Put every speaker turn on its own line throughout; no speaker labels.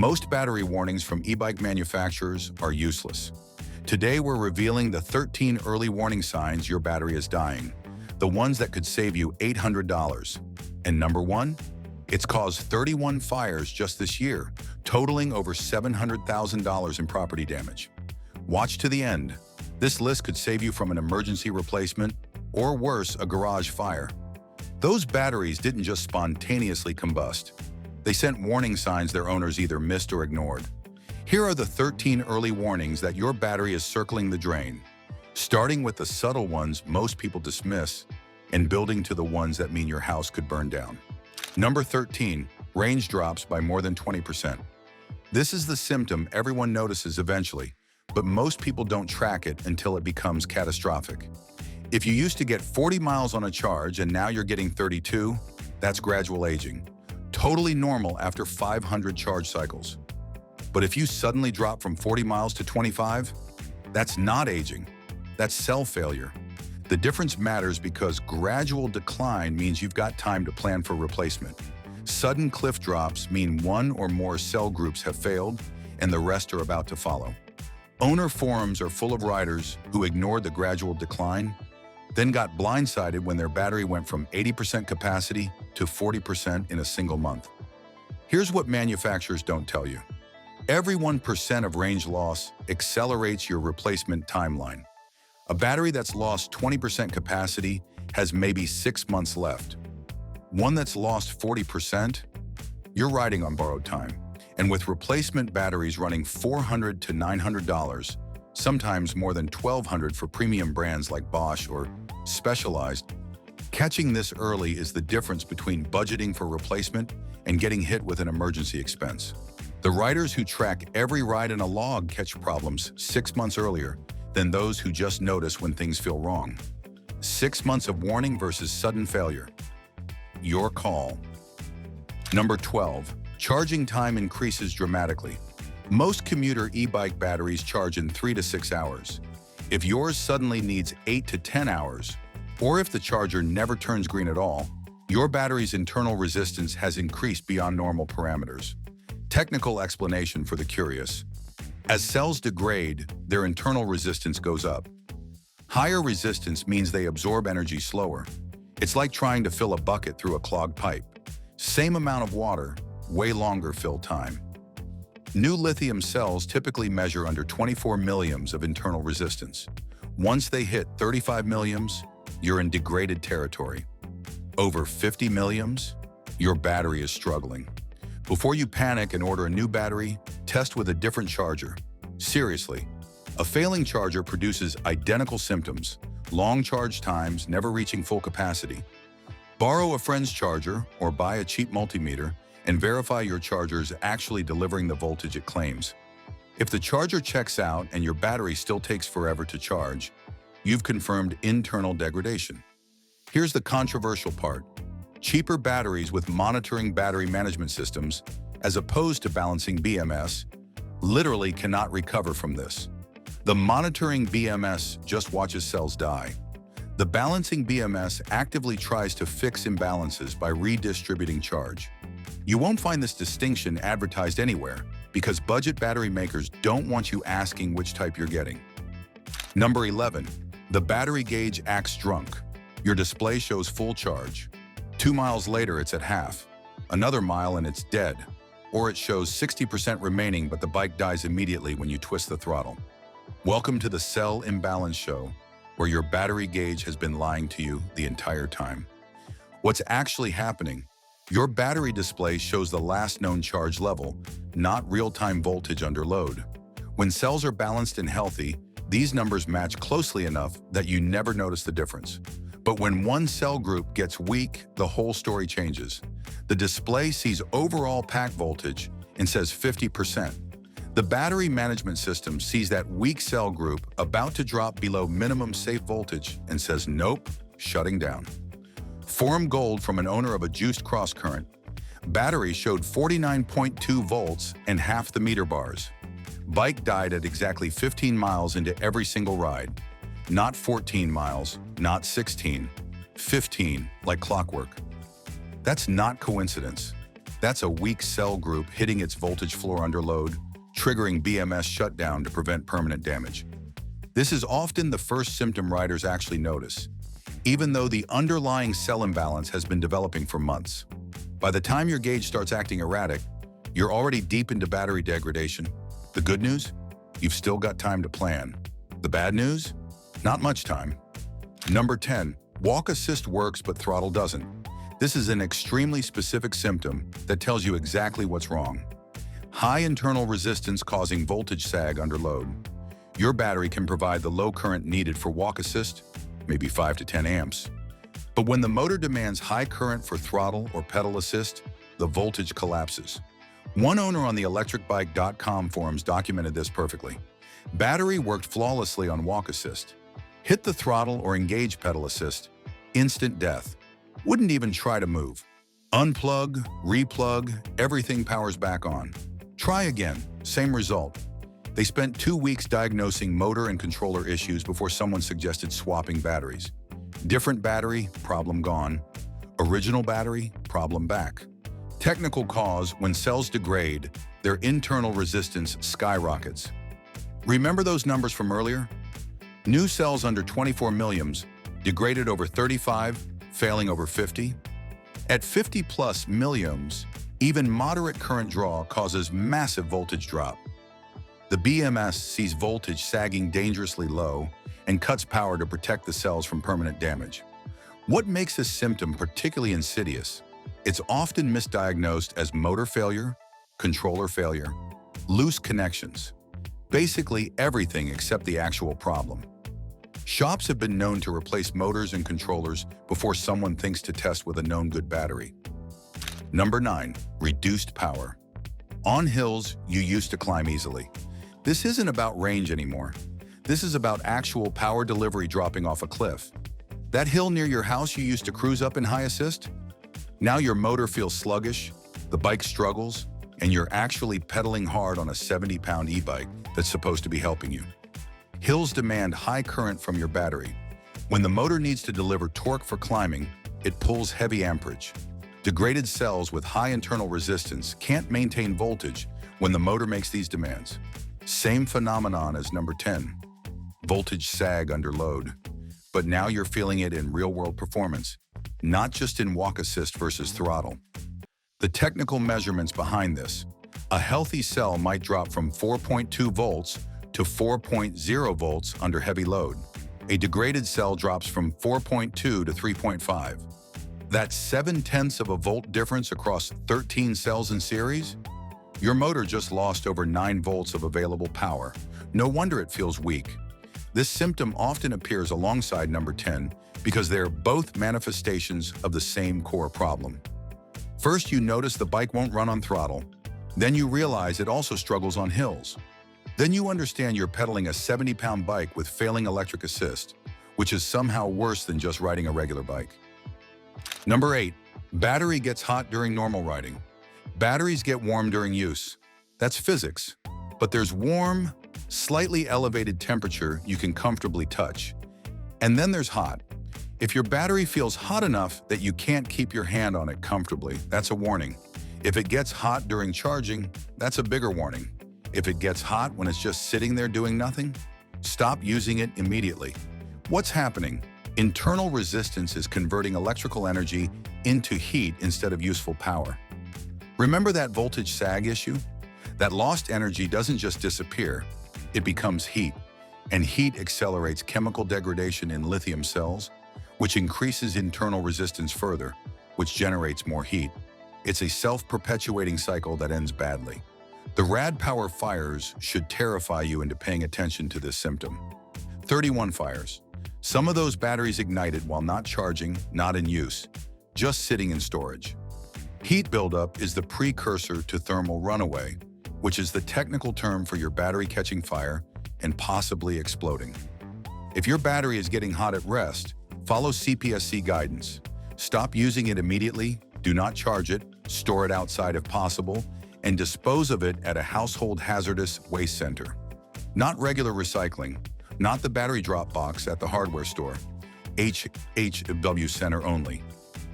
Most battery warnings from e-bike manufacturers are useless. Today, we're revealing the 13 early warning signs your battery is dying, the ones that could save you $800. And number one, it's caused 31 fires just this year, totaling over $700,000 in property damage. Watch to the end. This list could save you from an emergency replacement, or worse, a garage fire. Those batteries didn't just spontaneously combust. They sent warning signs their owners either missed or ignored. Here are the 13 early warnings that your battery is circling the drain, starting with the subtle ones most people dismiss and building to the ones that mean your house could burn down. Number 13, range drops by more than 20%. This is the symptom everyone notices eventually, but most people don't track it until it becomes catastrophic. If you used to get 40 miles on a charge and now you're getting 32, that's gradual aging. Totally normal after 500 charge cycles. But if you suddenly drop from 40 miles to 25, that's not aging. That's cell failure. The difference matters because gradual decline means you've got time to plan for replacement. Sudden cliff drops mean one or more cell groups have failed and the rest are about to follow. Owner forums are full of riders who ignored the gradual decline, then got blindsided when their battery went from 80% capacity to 40% in a single month. Here's what manufacturers don't tell you. Every 1% of range loss accelerates your replacement timeline. A battery that's lost 20% capacity has maybe 6 months left. One that's lost 40%, you're riding on borrowed time. And with replacement batteries running $400 to $900, sometimes more than $1,200 for premium brands like Bosch or Specialized, catching this early is the difference between budgeting for replacement and getting hit with an emergency expense. The riders who track every ride in a log catch problems 6 months earlier than those who just notice when things feel wrong. 6 months of warning versus sudden failure. Your call. Number 12. Charging time increases dramatically. Most commuter e-bike batteries charge in 3 to 6 hours. If yours suddenly needs 8 to 10 hours, or if the charger never turns green at all, your battery's internal resistance has increased beyond normal parameters. Technical explanation for the curious. As cells degrade, their internal resistance goes up. Higher resistance means they absorb energy slower. It's like trying to fill a bucket through a clogged pipe. Same amount of water, way longer fill time. New lithium cells typically measure under 24 milliamps of internal resistance. Once they hit 35 milliamps, you're in degraded territory. Over 50 milliamps, your battery is struggling. Before you panic and order a new battery, test with a different charger. Seriously, a failing charger produces identical symptoms, long charge times, never reaching full capacity. Borrow a friend's charger or buy a cheap multimeter and verify your charger is actually delivering the voltage it claims. If the charger checks out and your battery still takes forever to charge, you've confirmed internal degradation. Here's the controversial part. Cheaper batteries with monitoring battery management systems, as opposed to balancing BMS, literally cannot recover from this. The monitoring BMS just watches cells die. The balancing BMS actively tries to fix imbalances by redistributing charge. You won't find this distinction advertised anywhere because budget battery makers don't want you asking which type you're getting. Number 11. The battery gauge acts drunk. Your display shows full charge. 2 miles later, it's at half. Another mile and it's dead. Or it shows 60% remaining, but the bike dies immediately when you twist the throttle. Welcome to the Cell Imbalance Show, where your battery gauge has been lying to you the entire time. What's actually happening? Your battery display shows the last known charge level, not real-time voltage under load. When cells are balanced and healthy, these numbers match closely enough that you never notice the difference. But when one cell group gets weak, the whole story changes. The display sees overall pack voltage and says 50%. The battery management system sees that weak cell group about to drop below minimum safe voltage and says nope, shutting down. Forum Gold from an owner of a juiced crosscurrent. Battery showed 49.2 volts and half the meter bars. Bike died at exactly 15 miles into every single ride. Not 14 miles, not 16, 15, like clockwork. That's not coincidence. That's a weak cell group hitting its voltage floor under load, triggering BMS shutdown to prevent permanent damage. This is often the first symptom riders actually notice, even though the underlying cell imbalance has been developing for months. By the time your gauge starts acting erratic, you're already deep into battery degradation. The good news? You've still got time to plan. The bad news? Not much time. Number 10. Walk assist works but throttle doesn't. This is an extremely specific symptom that tells you exactly what's wrong. High internal resistance causing voltage sag under load. Your battery can provide the low current needed for walk assist, maybe 5 to 10 amps. But when the motor demands high current for throttle or pedal assist, the voltage collapses. One owner on the electricbike.com forums documented this perfectly. Battery worked flawlessly on walk assist. Hit the throttle or engage pedal assist, instant death. Wouldn't even try to move. Unplug, replug, everything powers back on. Try again, same result. They spent 2 weeks diagnosing motor and controller issues before someone suggested swapping batteries. Different battery, problem gone. Original battery, problem back. Technical cause: when cells degrade, their internal resistance skyrockets. Remember those numbers from earlier? New cells under 24 milliamps degraded over 35, failing over 50. At 50 plus milliamps, even moderate current draw causes massive voltage drop. The BMS sees voltage sagging dangerously low and cuts power to protect the cells from permanent damage. What makes this symptom particularly insidious? It's often misdiagnosed as motor failure, controller failure, loose connections. Basically everything except the actual problem. Shops have been known to replace motors and controllers before someone thinks to test with a known good battery. Number 9. Reduced power. On hills you used to climb easily. This isn't about range anymore. This is about actual power delivery dropping off a cliff. That hill near your house you used to cruise up in high assist? Now your motor feels sluggish, the bike struggles, and you're actually pedaling hard on a 70-pound e-bike that's supposed to be helping you. Hills demand high current from your battery. When the motor needs to deliver torque for climbing, it pulls heavy amperage. Degraded cells with high internal resistance can't maintain voltage when the motor makes these demands. Same phenomenon as number 10. Voltage sag under load. But now you're feeling it in real-world performance, not just in walk assist versus throttle. The technical measurements behind this: a healthy cell might drop from 4.2 volts to 4.0 volts under heavy load. A degraded cell drops from 4.2 to 3.5. That's 0.7 of a volt difference across 13 cells in series? Your motor just lost over 9 volts of available power. No wonder it feels weak. This symptom often appears alongside number 10 because they are both manifestations of the same core problem. First, you notice the bike won't run on throttle. Then you realize it also struggles on hills. Then you understand you're pedaling a 70-pound bike with failing electric assist, which is somehow worse than just riding a regular bike. Number 8. Battery gets hot during normal riding. Batteries get warm during use. That's physics. But there's warm, slightly elevated temperature you can comfortably touch. And then there's hot. If your battery feels hot enough that you can't keep your hand on it comfortably, that's a warning. If it gets hot during charging, that's a bigger warning. If it gets hot when it's just sitting there doing nothing, stop using it immediately. What's happening? Internal resistance is converting electrical energy into heat instead of useful power. Remember that voltage sag issue? That lost energy doesn't just disappear, it becomes heat. And heat accelerates chemical degradation in lithium cells, which increases internal resistance further, which generates more heat. It's a self-perpetuating cycle that ends badly. The rad power fires should terrify you into paying attention to this symptom. 31 fires. Some of those batteries ignited while not charging, not in use, just sitting in storage. Heat buildup is the precursor to thermal runaway, which is the technical term for your battery catching fire and possibly exploding. If your battery is getting hot at rest, follow CPSC guidance. Stop using it immediately, do not charge it, store it outside if possible, and dispose of it at a household hazardous waste center. Not regular recycling, not the battery drop box at the hardware store. HHW center only.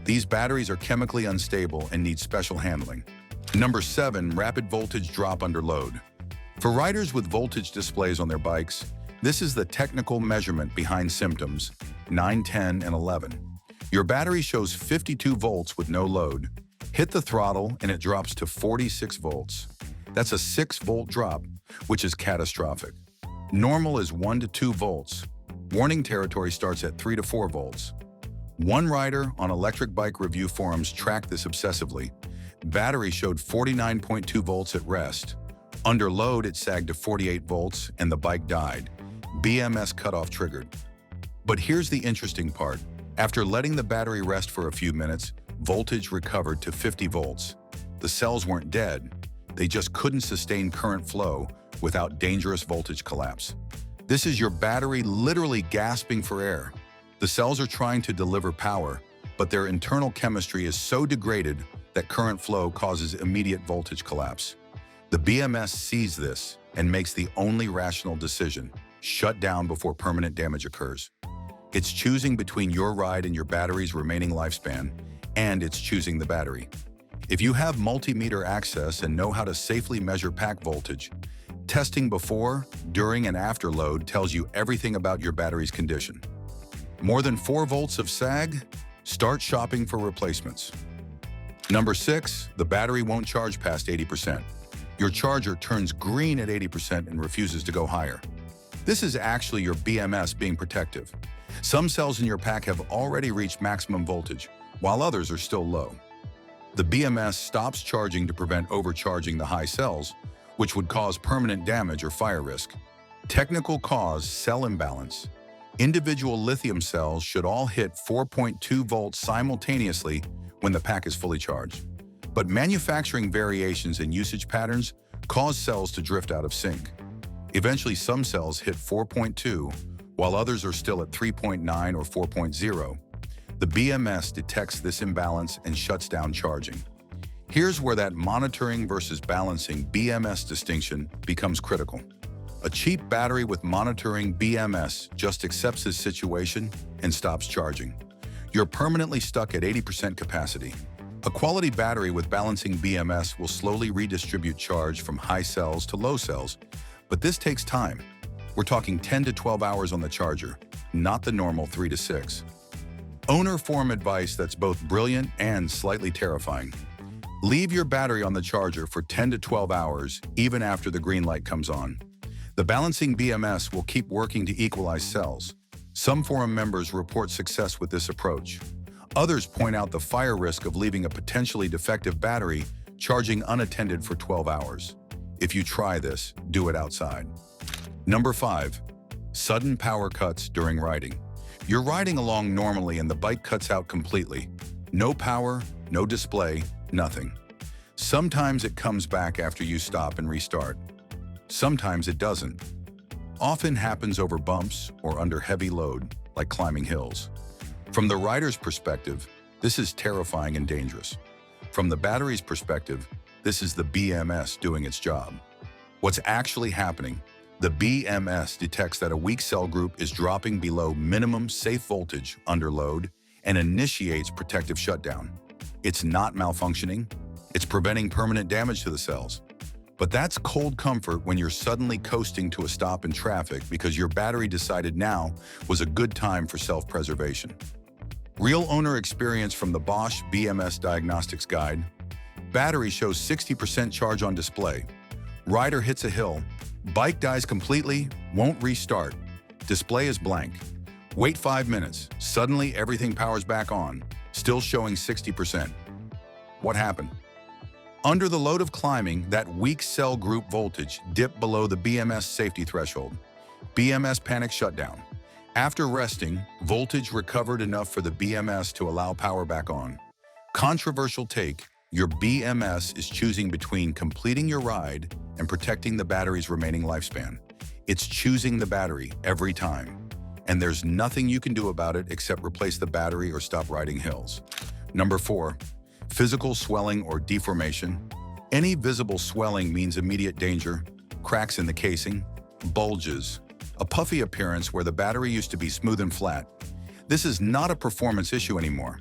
These batteries are chemically unstable and need special handling. Number 7, rapid voltage drop under load. For riders with voltage displays on their bikes, this is the technical measurement behind symptoms 9, 10, and 11. Your battery shows 52 volts with no load. Hit the throttle and it drops to 46 volts. That's a 6-volt drop, which is catastrophic. Normal is 1 to 2 volts. Warning territory starts at 3 to 4 volts. One rider on electric bike review forums tracked this obsessively. Battery showed 49.2 volts at rest. Under load, it sagged to 48 volts and the bike died. BMS cutoff triggered. But here's the interesting part. After letting the battery rest for a few minutes, voltage recovered to 50 volts. The cells weren't dead. They just couldn't sustain current flow without dangerous voltage collapse. This is your battery literally gasping for air. The cells are trying to deliver power, but their internal chemistry is so degraded that current flow causes immediate voltage collapse. The BMS sees this and makes the only rational decision: shut down before permanent damage occurs. It's choosing between your ride and your battery's remaining lifespan, and it's choosing the battery. If you have multimeter access and know how to safely measure pack voltage, testing before, during, and after load tells you everything about your battery's condition. More than 4 volts of sag? Start shopping for replacements. Number 6, the battery won't charge past 80%. Your charger turns green at 80% and refuses to go higher. This is actually your BMS being protective. Some cells in your pack have already reached maximum voltage, while others are still low. The BMS stops charging to prevent overcharging the high cells, which would cause permanent damage or fire risk. Technical cause: cell imbalance. Individual lithium cells should all hit 4.2 volts simultaneously when the pack is fully charged. But manufacturing variations in usage patterns cause cells to drift out of sync. Eventually, some cells hit 4.2, while others are still at 3.9 or 4.0. The BMS detects this imbalance and shuts down charging. Here's where that monitoring versus balancing BMS distinction becomes critical. A cheap battery with monitoring BMS just accepts this situation and stops charging. You're permanently stuck at 80% capacity. A quality battery with balancing BMS will slowly redistribute charge from high cells to low cells, but this takes time. We're talking 10 to 12 hours on the charger, not the normal 3 to 6. Owner form advice that's both brilliant and slightly terrifying. Leave your battery on the charger for 10 to 12 hours, even after the green light comes on. The balancing BMS will keep working to equalize cells. Some forum members report success with this approach. Others point out the fire risk of leaving a potentially defective battery charging unattended for 12 hours. If you try this, do it outside. Number 5, sudden power cuts during riding. You're riding along normally and the bike cuts out completely. No power, no display, nothing. Sometimes it comes back after you stop and restart. Sometimes it doesn't. Often happens over bumps or under heavy load, like climbing hills. From the rider's perspective, this is terrifying and dangerous. From the battery's perspective, this is the BMS doing its job. What's actually happening? The BMS detects that a weak cell group is dropping below minimum safe voltage under load and initiates protective shutdown. It's not malfunctioning, it's preventing permanent damage to the cells. But that's cold comfort when you're suddenly coasting to a stop in traffic because your battery decided now was a good time for self-preservation. Real owner experience from the Bosch BMS Diagnostics Guide. Battery shows 60% charge on display. Rider hits a hill. Bike dies completely, won't restart. Display is blank. Wait 5 minutes. Suddenly everything powers back on, still showing 60%. What happened? Under the load of climbing, that weak cell group voltage dipped below the BMS safety threshold. BMS panic shutdown. After resting, voltage recovered enough for the BMS to allow power back on. Controversial take: your BMS is choosing between completing your ride and protecting the battery's remaining lifespan. It's choosing the battery every time. And there's nothing you can do about it except replace the battery or stop riding hills. Number 4, physical swelling or deformation. Any visible swelling means immediate danger. Cracks in the casing, bulges, a puffy appearance where the battery used to be smooth and flat. This is not a performance issue anymore.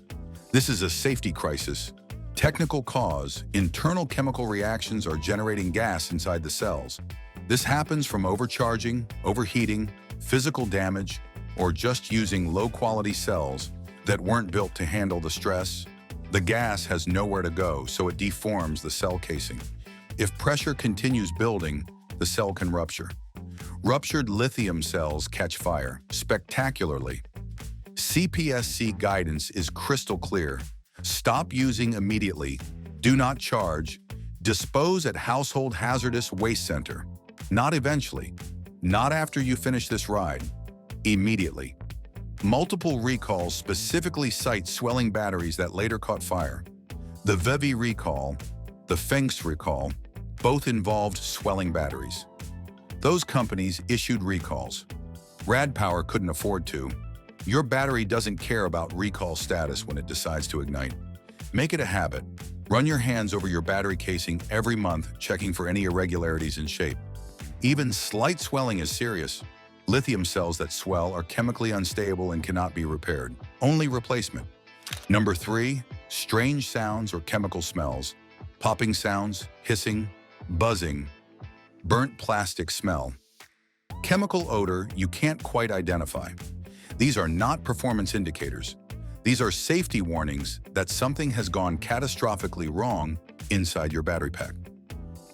This is a safety crisis. Technical cause: internal chemical reactions are generating gas inside the cells. This happens from overcharging, overheating, physical damage, or just using low-quality cells that weren't built to handle the stress. The gas has nowhere to go, so it deforms the cell casing. If pressure continues building, the cell can rupture. Ruptured lithium cells catch fire spectacularly. CPSC guidance is crystal clear. Stop using immediately. Do not charge. Dispose at Household Hazardous Waste Center. Not eventually. Not after you finish this ride. Immediately. Multiple recalls specifically cite swelling batteries that later caught fire. The VEVI recall, the Fengst recall, both involved swelling batteries. Those companies issued recalls. Rad Power couldn't afford to. Your battery doesn't care about recall status when it decides to ignite. Make it a habit. Run your hands over your battery casing every month, checking for any irregularities in shape. Even slight swelling is serious. Lithium cells that swell are chemically unstable and cannot be repaired. Only replacement. Number 3, strange sounds or chemical smells. Popping sounds, hissing, buzzing, burnt plastic smell. Chemical odor you can't quite identify. These are not performance indicators. These are safety warnings that something has gone catastrophically wrong inside your battery pack.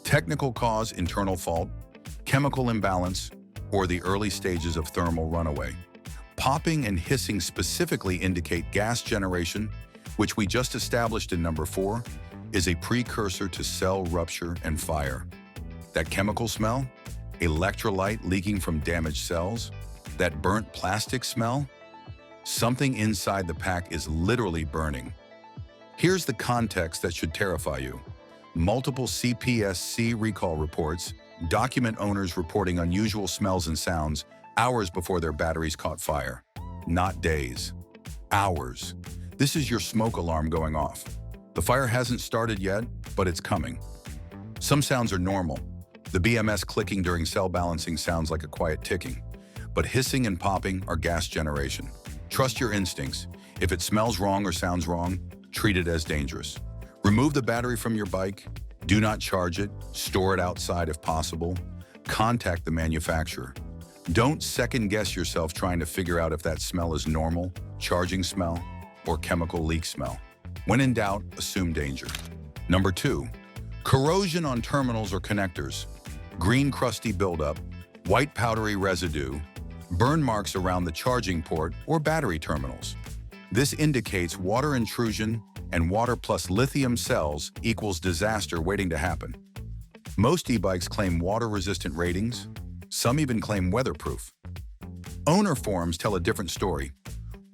Technical cause: internal fault, chemical imbalance, or the early stages of thermal runaway. Popping and hissing specifically indicate gas generation, which we just established in number 4, is a precursor to cell rupture and fire. That chemical smell? Electrolyte leaking from damaged cells? That burnt plastic smell? Something inside the pack is literally burning. Here's the context that should terrify you. Multiple CPSC recall reports document owners reporting unusual smells and sounds hours before their batteries caught fire. Not days. Hours. This is your smoke alarm going off. The fire hasn't started yet, but it's coming. Some sounds are normal. The BMS clicking during cell balancing sounds like a quiet ticking. But hissing and popping are gas generation. Trust your instincts. If it smells wrong or sounds wrong, treat it as dangerous. Remove the battery from your bike. Do not charge it. Store it outside if possible. Contact the manufacturer. Don't second-guess yourself trying to figure out if that smell is normal, charging smell, or chemical leak smell. When in doubt, assume danger. Number 2, corrosion on terminals or connectors. Green crusty buildup, white powdery residue, burn marks around the charging port or battery terminals. This indicates water intrusion, and water plus lithium cells equals disaster waiting to happen. Most e-bikes claim water-resistant ratings. Some even claim weatherproof. Owner forums tell a different story.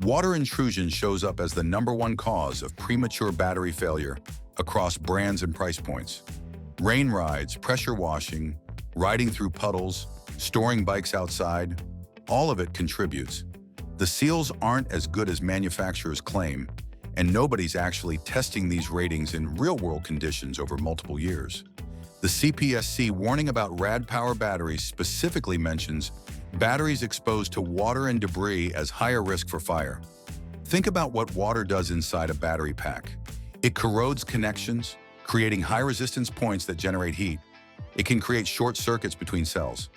Water intrusion shows up as the #1 cause of premature battery failure across brands and price points. Rain rides, pressure washing, riding through puddles, storing bikes outside, all of it contributes. The seals aren't as good as manufacturers claim, and nobody's actually testing these ratings in real-world conditions over multiple years. The CPSC warning about Rad Power batteries specifically mentions batteries exposed to water and debris as higher risk for fire. Think about what water does inside a battery pack. It corrodes connections, creating high-resistance points that generate heat. It can create short circuits between cells.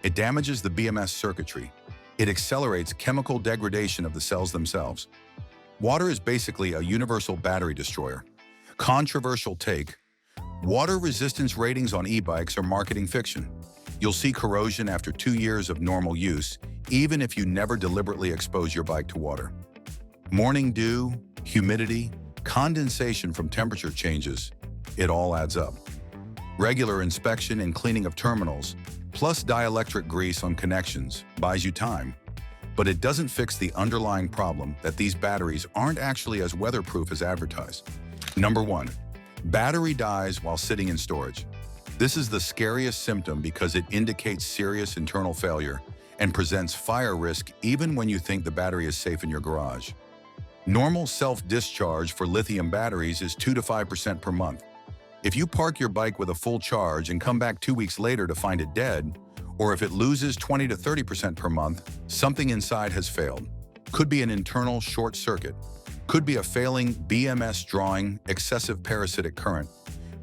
It damages the BMS circuitry. It accelerates chemical degradation of the cells themselves. Water is basically a universal battery destroyer. Controversial take: water resistance ratings on e-bikes are marketing fiction. You'll see corrosion after 2 years of normal use, even if you never deliberately expose your bike to water. Morning dew, humidity, condensation from temperature changes, it all adds up. Regular inspection and cleaning of terminals, plus dielectric grease on connections, buys you time. But it doesn't fix the underlying problem that these batteries aren't actually as weatherproof as advertised. Number 1, battery dies while sitting in storage. This is the scariest symptom because it indicates serious internal failure and presents fire risk even when you think the battery is safe in your garage. Normal self-discharge for lithium batteries is 2 to 5% per month. If you park your bike with a full charge and come back 2 weeks later to find it dead, or if it loses 20 to 30% per month, something inside has failed. Could be an internal short circuit. Could be a failing BMS drawing excessive parasitic current.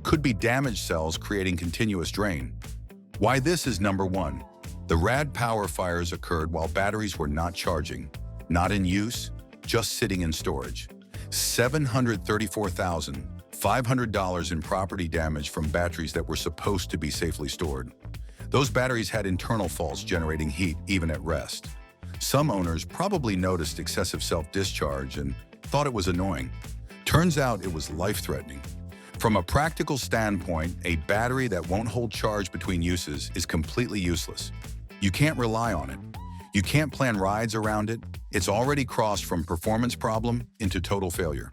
Could be damaged cells creating continuous drain. Why this is number one. The RAD power fires occurred while batteries were not charging, not in use, just sitting in storage. $734,500 in property damage from batteries that were supposed to be safely stored. Those batteries had internal faults generating heat even at rest. Some owners probably noticed excessive self-discharge and thought it was annoying. Turns out it was life-threatening. From a practical standpoint, a battery that won't hold charge between uses is completely useless. You can't rely on it. You can't plan rides around it. It's already crossed from performance problem into total failure.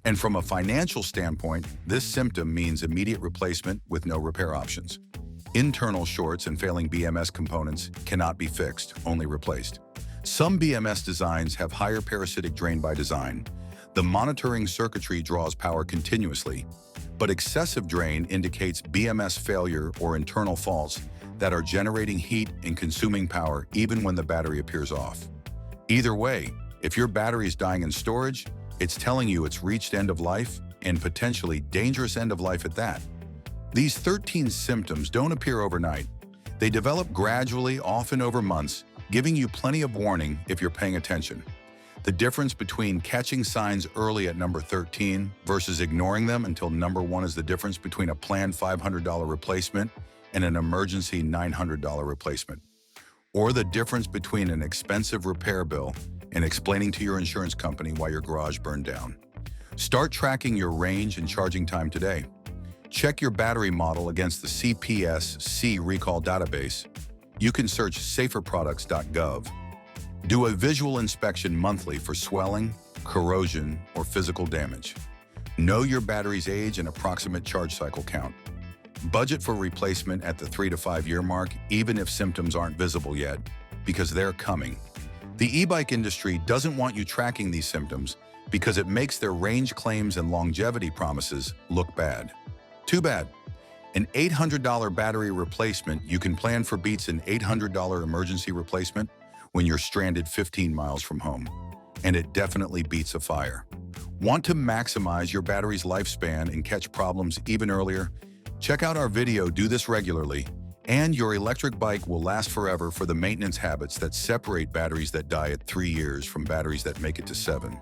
And from a financial standpoint, this symptom means immediate replacement with no repair options. Internal shorts and failing BMS components cannot be fixed, only replaced. Some BMS designs have higher parasitic drain by design. The monitoring circuitry draws power continuously, but excessive drain indicates BMS failure or internal faults that are generating heat and consuming power even when the battery appears off. Either way, if your battery is dying in storage, it's telling you it's reached end of life and potentially dangerous end of life at that. These 13 symptoms don't appear overnight. They develop gradually, often over months, giving you plenty of warning if you're paying attention. The difference between catching signs early at number 13 versus ignoring them until number 1 is the difference between a planned $500 replacement and an emergency $900 replacement. Or the difference between an expensive repair bill and explaining to your insurance company why your garage burned down. Start tracking your range and charging time today. Check your battery model against the CPSC recall database. You can search saferproducts.gov. Do a visual inspection monthly for swelling, corrosion, or physical damage. Know your battery's age and approximate charge cycle count. Budget for replacement at the 3 to 5 year mark, even if symptoms aren't visible yet, because they're coming. The e-bike industry doesn't want you tracking these symptoms because it makes their range claims and longevity promises look bad. Too bad. An $800 battery replacement you can plan for beats an $800 emergency replacement when you're stranded 15 miles from home. And it definitely beats a fire. Want to maximize your battery's lifespan and catch problems even earlier? Check out our video, Do This Regularly, and your electric bike will last forever for the maintenance habits that separate batteries that die at 3 years from batteries that make it to 7.